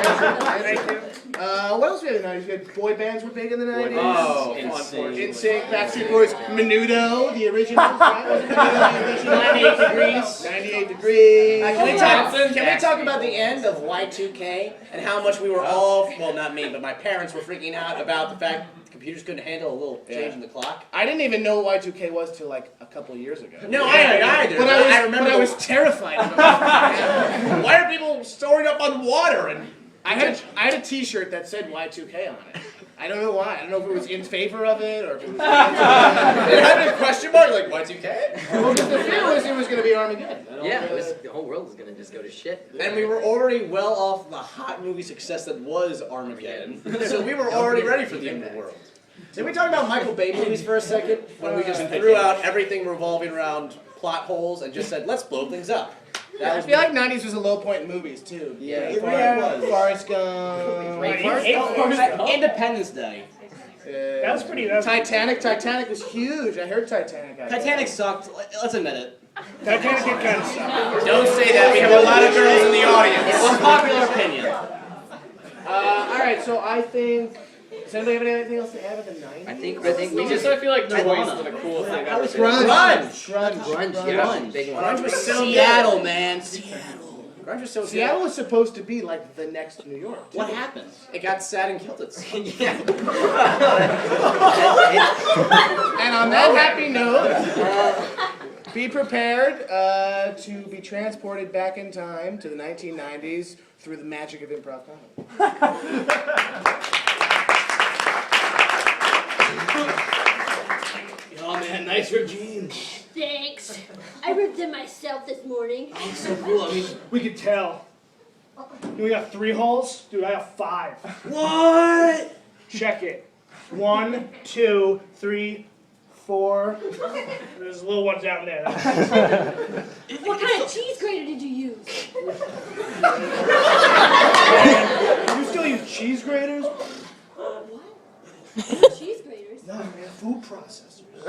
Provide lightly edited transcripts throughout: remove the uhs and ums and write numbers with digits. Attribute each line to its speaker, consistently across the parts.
Speaker 1: Thank you. What else we had in the 90s? We had boy bands were big in the 90s.
Speaker 2: Oh,
Speaker 1: NSYNC, Backstreet Boys, Menudo, the originals, right? Wasn't Menudo the original?
Speaker 3: 98 Degrees.
Speaker 1: 98 Degrees.
Speaker 3: Can we talk about the end of Y2K and how much we were all, well, not me, but my parents were freaking out about the fact that computers couldn't handle a little change in the clock?
Speaker 1: I didn't even know what Y2K was till like a couple of years ago.
Speaker 3: No, I didn't either.
Speaker 1: But
Speaker 3: I
Speaker 1: I was terrified of it.
Speaker 3: Why are people storing up on water? And
Speaker 1: I had a T-shirt that said Y2K on it. I don't know why. I don't know if it was in favor of it or if it was against
Speaker 3: it had a question mark like Y2K?
Speaker 1: Well, because the fear was it was going to be Armageddon.
Speaker 4: Yeah, the whole world was going to just go to shit.
Speaker 3: And we were already well off the hot movie success that was Armageddon. So we were already ready for the end of the world. Did we talk about Michael Bay movies for a second? When we just threw out everything revolving around plot holes and just said, let's blow things up.
Speaker 1: Yeah, I feel like 90s was a low point in movies, too.
Speaker 3: Yeah, it really was.
Speaker 1: Forrest Gump.
Speaker 3: Independence Day.
Speaker 2: That was pretty.
Speaker 1: Titanic was huge. I heard Titanic.
Speaker 3: Titanic sucked. Let's admit it.
Speaker 2: Titanic did kind of suck.
Speaker 3: Don't say that. We have a lot of girls in the audience. Unpopular opinion.
Speaker 1: All right, so I think. Does anybody have anything else to add about the 90s?
Speaker 4: I think we just.
Speaker 5: I feel like Nirvana was a cool thing.
Speaker 3: That was
Speaker 1: Grunge.
Speaker 4: Grunge
Speaker 3: was so Seattle, man. Grunge was so
Speaker 1: Seattle was supposed to be like the next New York.
Speaker 3: What happened? It got sad and killed itself. Yeah.
Speaker 1: And on that happy note, be prepared to be transported back in time to the 1990s through the magic of improv comedy.
Speaker 6: Oh man, nice ripped jeans.
Speaker 7: Thanks. I ripped them myself this morning.
Speaker 6: Oh, so cool. I mean,
Speaker 2: We could tell. We got 3 holes? Dude, I got 5.
Speaker 6: what?
Speaker 2: Check it. 1, 2, 3, 4. There's a little one down there.
Speaker 7: What kind of cheese grater did you use?
Speaker 2: You still use cheese graters?
Speaker 7: What? Cheese graters?
Speaker 2: No, man, food processors.
Speaker 3: You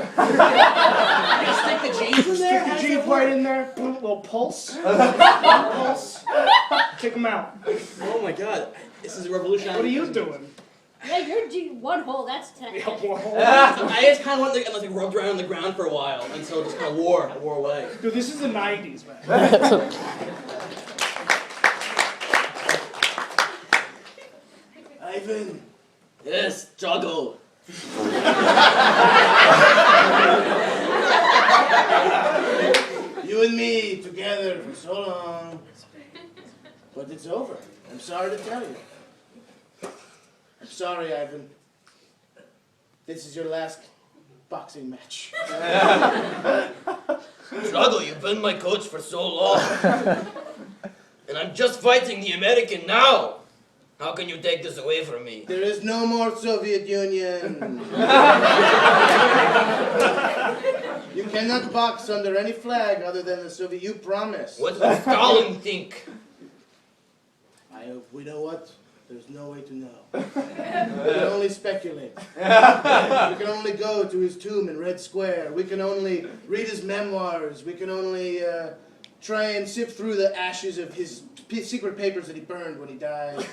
Speaker 3: stick the jeans in there?
Speaker 2: Stick the jeans right in there, put a little pulse. Pulse. Take them out.
Speaker 6: Oh my god, this is a revolution.
Speaker 2: What are you doing?
Speaker 7: Yeah, you're doing 1 hole, that's
Speaker 2: Yeah,
Speaker 7: 10.
Speaker 2: one hole.
Speaker 6: I just kind of went and rubbed around on the ground for a while until it just kind of wore away.
Speaker 2: Dude, this is the 90s, man.
Speaker 6: Ivan. Yes, juggle.
Speaker 1: You and me together for so long, but it's over. I'm sorry to tell you. I'm sorry, Ivan. This is your last boxing match.
Speaker 6: Struggle, you've been my coach for so long. And I'm just fighting the American now. How can you take this away from me?
Speaker 1: There is no more Soviet Union. You cannot box under any flag other than the Soviet. You promise.
Speaker 6: What does Stalin think?
Speaker 1: We know what? There's no way to know. We can only speculate. We can only go to his tomb in Red Square. We can only read his memoirs. We can only try and sift through the ashes of his secret papers that he burned when he died.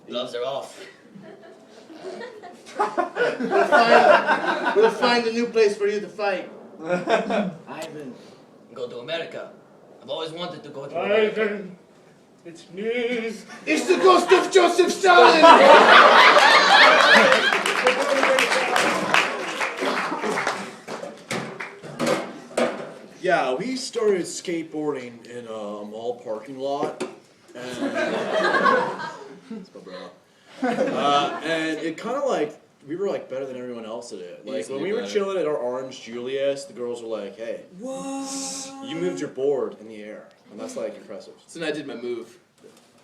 Speaker 6: Gloves are off.
Speaker 1: We'll find a new place for you to fight. Ivan.
Speaker 6: Go to America. I've always wanted to go to America.
Speaker 2: Ivan, it's me.
Speaker 1: It's the ghost of Joseph Stalin!
Speaker 8: Yeah, we started skateboarding in a mall parking lot, and that's my bro. And it kind of like we were like better than everyone else at it. Like when we were chilling at our Orange Julius, the girls were like, "Hey, you moved your board in the air," and that's like impressive.
Speaker 4: So then I did my move.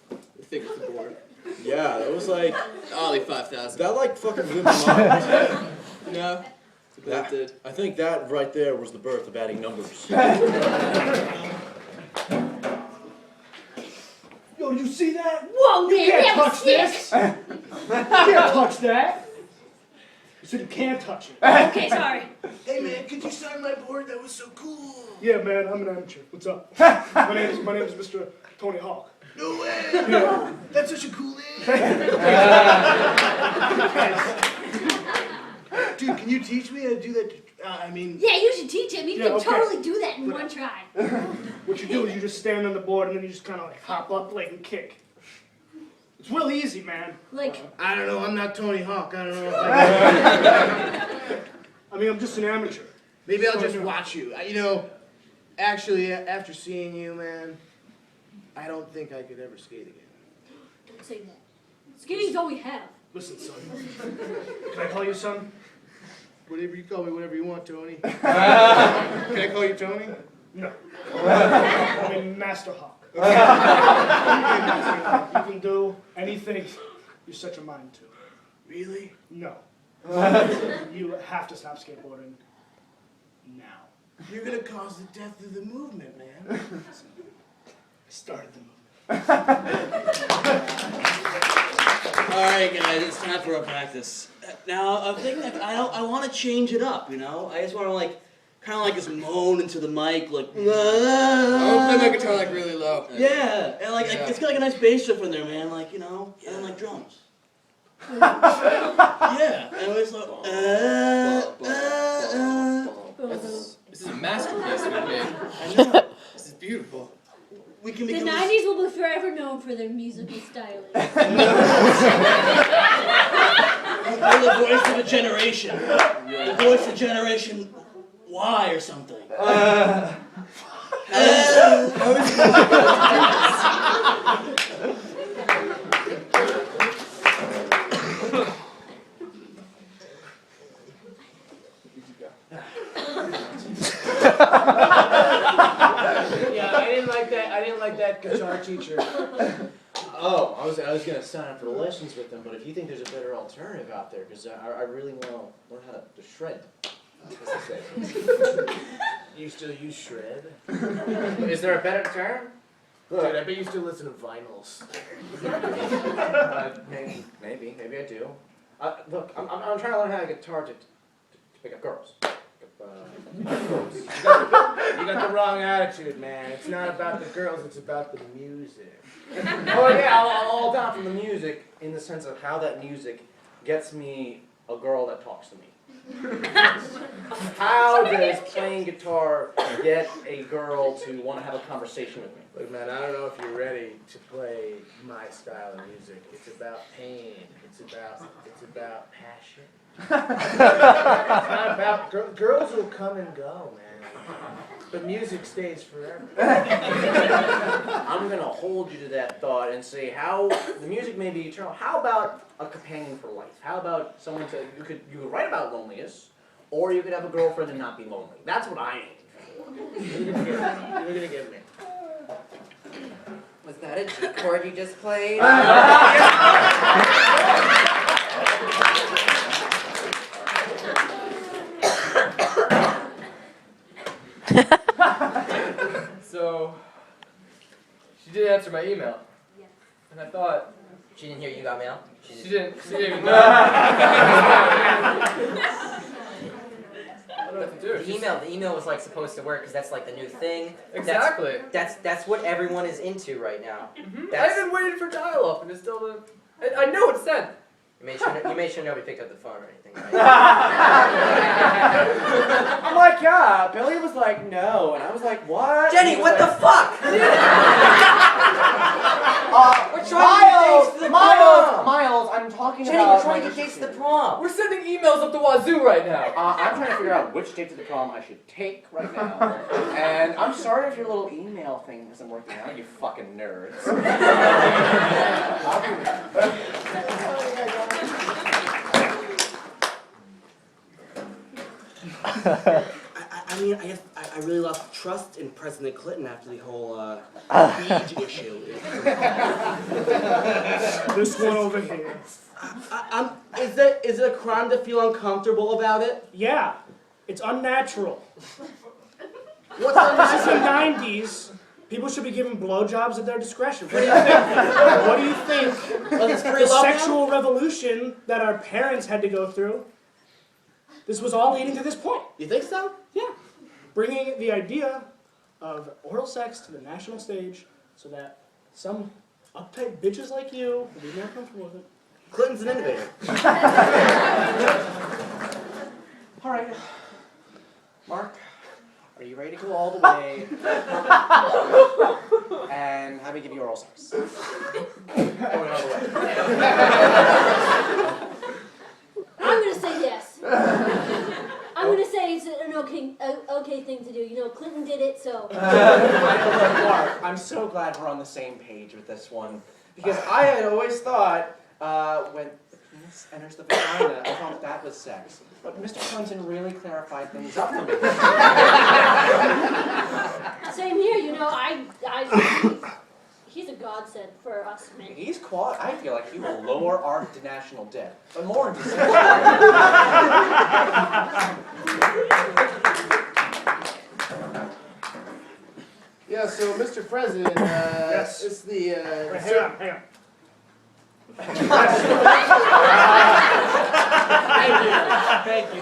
Speaker 4: The thing with the board.
Speaker 8: Yeah, that was like
Speaker 4: Ollie 5,000.
Speaker 8: that like fucking blew my mind.
Speaker 4: No. That did.
Speaker 8: I think that right there was the birth of adding numbers.
Speaker 2: Yo, you see that?
Speaker 7: Whoa,
Speaker 2: You
Speaker 7: man,
Speaker 2: can't
Speaker 7: that was
Speaker 2: touch
Speaker 7: sick.
Speaker 2: this. You can't touch that. so you can't touch it.
Speaker 7: Okay, sorry.
Speaker 1: Hey man, could you sign my board? That was so cool.
Speaker 2: Yeah, man, I'm an amateur. What's up? My name is Mr. Tony Hawk.
Speaker 1: No way.
Speaker 2: Yeah.
Speaker 1: That's such a cool name. Dude, can you teach me how to do that? I mean,
Speaker 7: Yeah, you should teach him. He
Speaker 2: Yeah,
Speaker 7: can
Speaker 2: okay.
Speaker 7: totally do that in one try.
Speaker 2: What you do is you just stand on the board and then you just kind of like hop up, like, and kick. It's real easy, man.
Speaker 7: Like,
Speaker 1: I don't know. I'm not Tony Hawk. I don't know. If
Speaker 2: I mean, I'm just an amateur.
Speaker 1: Maybe I'll just watch you. You know, actually, after seeing you, man, I don't think I could ever skate again.
Speaker 7: don't say that. Skating's all we have.
Speaker 2: Listen, son. Can I call you son?
Speaker 1: Whatever you call me, whatever you want, Tony. Can I call you Tony?
Speaker 2: No. I mean, Master Hawk. You can do anything you set your mind to.
Speaker 1: Really?
Speaker 2: No. You have to stop skateboarding now.
Speaker 1: You're gonna cause the death of the movement, man.
Speaker 2: Started the movement.
Speaker 9: Alright guys, it's time for a practice. Now, I'm thinking that I want to change it up, you know? I just want to kind of just moan into the mic, like,
Speaker 4: I want to play my guitar really low.
Speaker 9: yeah, and
Speaker 4: Yeah.
Speaker 9: it's got a nice bass riff in there, man, you know, and drums. Yeah, and it's like,
Speaker 4: This is a masterpiece, man.
Speaker 9: I know.
Speaker 4: This is beautiful.
Speaker 9: We can
Speaker 7: The
Speaker 9: become
Speaker 7: 90's will be forever known for their musical styling.
Speaker 9: We're the voice of a generation. The voice of generation Y or something.
Speaker 10: Yeah, I didn't like that guitar teacher.
Speaker 3: Oh, I was gonna sign up for lessons with them, but if you think there's a better alternative out there, because I really want to learn how to shred. What's it say?
Speaker 10: You still use shred?
Speaker 3: Is there a better term?
Speaker 10: Dude, I bet you still listen to vinyls.
Speaker 3: Maybe I do. Look, I'm trying to learn how to guitar to pick up girls.
Speaker 10: You got the wrong attitude, man. It's not about the girls, it's about the music.
Speaker 3: Oh yeah, I'm all down for the music in the sense of how that music gets me a girl that talks to me. How does playing guitar get a girl to want to have a conversation with me?
Speaker 10: Look, man, I don't know if you're ready to play my style of music. It's about pain. It's about passion. It's not about girls will come and go, man. But music stays forever.
Speaker 3: I'm gonna hold you to that thought and say how the music may be eternal. How about a companion for life? How about someone to you could write about loneliness, or you could have a girlfriend and not be lonely. That's what I aim for.
Speaker 10: You're gonna get me.
Speaker 11: Was that a G chord you just played?
Speaker 5: So, she did answer my email.
Speaker 7: Yeah.
Speaker 5: And I thought,
Speaker 11: She didn't hear you got mail?
Speaker 5: she didn't even know. I don't know what to do.
Speaker 11: The email was supposed to work because that's the new thing.
Speaker 5: Exactly.
Speaker 11: That's what everyone is into right now.
Speaker 5: I've been waiting for dial-up and it still didn't. I know it's sent.
Speaker 11: You made sure nobody picked up the phone or anything, right?
Speaker 3: I'm like, yeah. Billy was like, no, and I was like, what?
Speaker 11: Jenny, what the fuck? We're trying to get dates to the prom.
Speaker 3: Miles, I'm talking
Speaker 11: Jenny,
Speaker 3: about.
Speaker 11: we're trying to get dates to the prom.
Speaker 5: We're sending emails up the wazoo right now.
Speaker 3: I'm trying to figure out which date to the prom I should take right now. And I'm sorry if your little email thing isn't working out, you fucking nerds.
Speaker 9: I really lost trust in President Clinton after the whole beach issue.
Speaker 2: This one over here.
Speaker 9: Is it a crime to feel uncomfortable about it?
Speaker 2: Yeah, it's unnatural.
Speaker 9: What's
Speaker 2: This is the
Speaker 9: unnatural?
Speaker 2: 90s. People should be given blowjobs at their discretion. What do you think? What do you think?
Speaker 9: Oh, it's free
Speaker 2: The
Speaker 9: love now?
Speaker 2: sexual revolution that our parents had to go through. This was all leading to this point.
Speaker 3: You think so?
Speaker 2: Yeah. Bringing the idea of oral sex to the national stage so that some uptight bitches like you will be more comfortable with it.
Speaker 3: Clinton's an innovator.
Speaker 11: All right. Mark, are you ready to go all the way and have me give you oral sex? Going all the way.
Speaker 7: I'm gonna say yes. I'm gonna say it's an okay thing to do. You know, Clinton did it, so.
Speaker 11: Mark, I'm so glad we're on the same page with this one. Because I had always thought when the penis enters the vagina, I thought that was sex. But Mr. Clinton really clarified things up for me.
Speaker 7: Same here, you know, he's a godsend for us men.
Speaker 11: He's I feel like he will lower our national debt. But more into sex.
Speaker 1: Yeah, so Mr. President,
Speaker 2: Yes.
Speaker 1: it's the
Speaker 2: Wait, hang on.
Speaker 1: Thank you.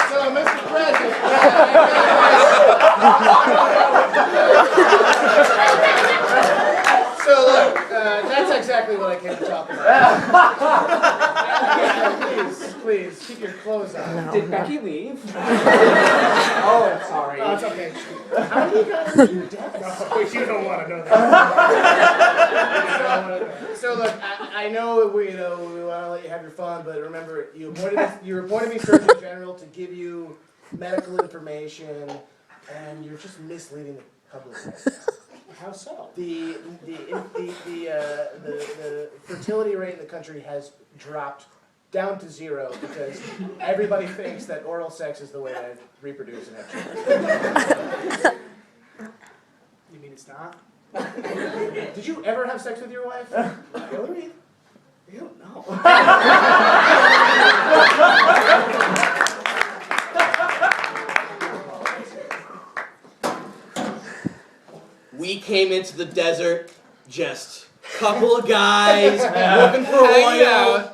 Speaker 1: So, Mr. President, so look, that's exactly what I came to talk about. Please, keep your clothes on.
Speaker 11: No. Did Becky leave? Oh, I'm sorry.
Speaker 2: No, it's okay.
Speaker 11: How do you guys do death?
Speaker 2: No, you don't want to know that.
Speaker 1: So look, I know we want to let you have your fun, but remember, you appointed me Surgeon General to give you medical information, and you're just misleading the public right now.
Speaker 2: How so?
Speaker 1: The fertility rate in the country has dropped down to 0 because everybody thinks that oral sex is the way to reproduce and have children.
Speaker 2: You mean it's not?
Speaker 1: Did you ever have sex with your wife?
Speaker 2: Hillary? Ew, no.
Speaker 3: We came into the desert, just a couple of guys looking for oil.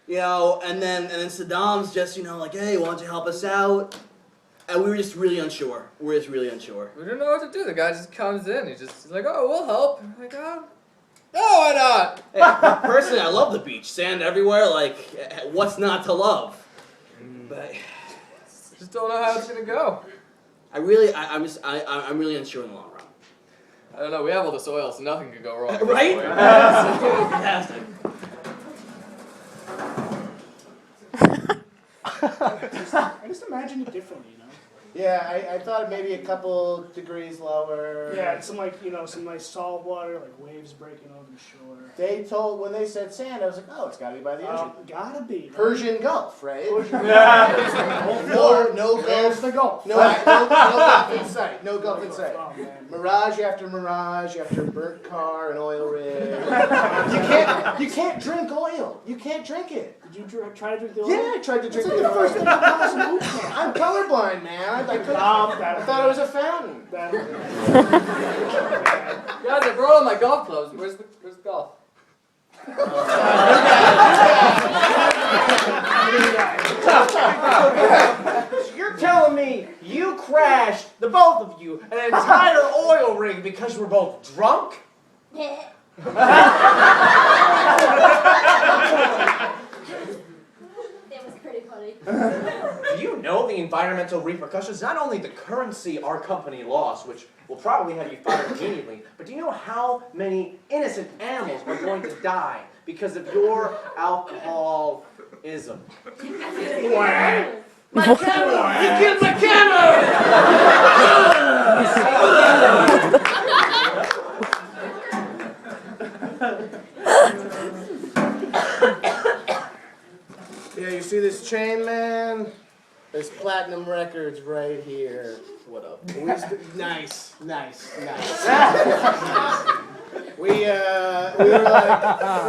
Speaker 3: You know, and then Saddam's just, like, hey, why don't you help us out? And we were just really unsure. We
Speaker 5: didn't know what to do. The guy just comes in. He's like, oh, we'll help. I'm like, oh, why not?
Speaker 3: Hey, personally, I love the beach. Sand everywhere. Like, what's not to love? But
Speaker 5: just don't know how it's gonna go.
Speaker 3: I'm really unsure in the long run.
Speaker 5: I don't know. We have all this oil, so nothing could go wrong.
Speaker 3: Right? Fantastic.
Speaker 2: I just imagine it differently,
Speaker 1: Yeah, I thought maybe a couple degrees lower.
Speaker 2: Yeah, some some nice salt water, like waves breaking over the shore.
Speaker 1: When they said sand, I was like, oh, it's gotta be by the ocean.
Speaker 2: Gotta be.
Speaker 1: Persian Gulf, right?
Speaker 2: No
Speaker 1: No
Speaker 2: There's
Speaker 1: Gulf.
Speaker 2: the Gulf.
Speaker 1: No Gulf in sight. No Gulf in sight.
Speaker 2: Oh, man.
Speaker 1: Mirage after mirage after burnt car and oil rig. You can't drink oil. You can't drink it.
Speaker 2: Did you try to drink the oil?
Speaker 1: Yeah, I tried to drink
Speaker 2: That's
Speaker 1: the
Speaker 2: like the
Speaker 1: oil.
Speaker 2: first thing that comes in boot camp.
Speaker 1: I'm colorblind, man. I thought it was a fountain.
Speaker 5: Guys, I brought all my golf clubs. Where's the golf?
Speaker 11: You're telling me you crashed, the both of you, an entire oil rig because we're both drunk?
Speaker 7: That was pretty funny.
Speaker 11: Do you know the environmental repercussions? Not only the currency our company lost, which will probably have you fired immediately, but do you know how many innocent animals are going to die because of your alcoholism?
Speaker 7: My camel!
Speaker 11: You killed my camel!
Speaker 1: Yeah, you see this chain, man? There's platinum records right here.
Speaker 3: What up?
Speaker 1: Nice. We we were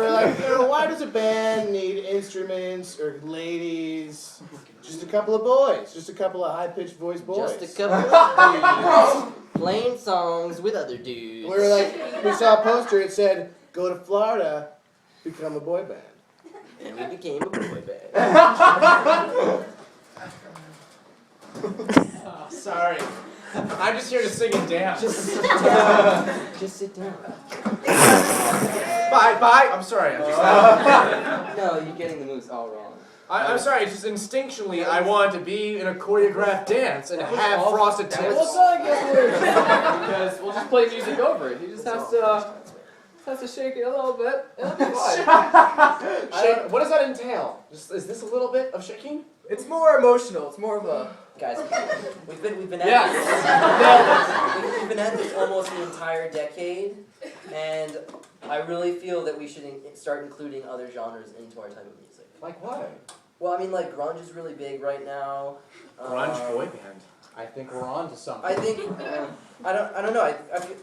Speaker 1: like, why does a band need instruments or ladies? Just a couple of boys, just a couple of high-pitched voice boys.
Speaker 6: Just a couple of dudes playing songs with other dudes.
Speaker 1: We were like, we saw a poster. It said, "Go to Florida, become a boy band."
Speaker 6: And we became a boy band.
Speaker 11: Oh, sorry. I'm just here to sing and dance.
Speaker 6: Just sit down. Just sit down.
Speaker 11: Bye. I'm sorry.
Speaker 6: No, you're getting the moves all wrong.
Speaker 11: I'm sorry. Just instinctually, I wanted to be in a choreographed dance and have frosted tips.
Speaker 5: Well, it's not gonna work because we'll just play music over it. He just has to shake it a little bit. It'll be fine.
Speaker 11: What does that entail? Is this a little bit of shaking?
Speaker 5: It's more emotional. It's more of a.
Speaker 6: Guys, we've been at
Speaker 5: Yes.
Speaker 6: this. We've been at this almost an entire decade, and I really feel that we should start including other genres into our type of music.
Speaker 11: Like what?
Speaker 6: Well, I mean, like grunge is really big right now.
Speaker 11: Grunge boy band. I think we're on to something.
Speaker 6: I think I don't know. I feel,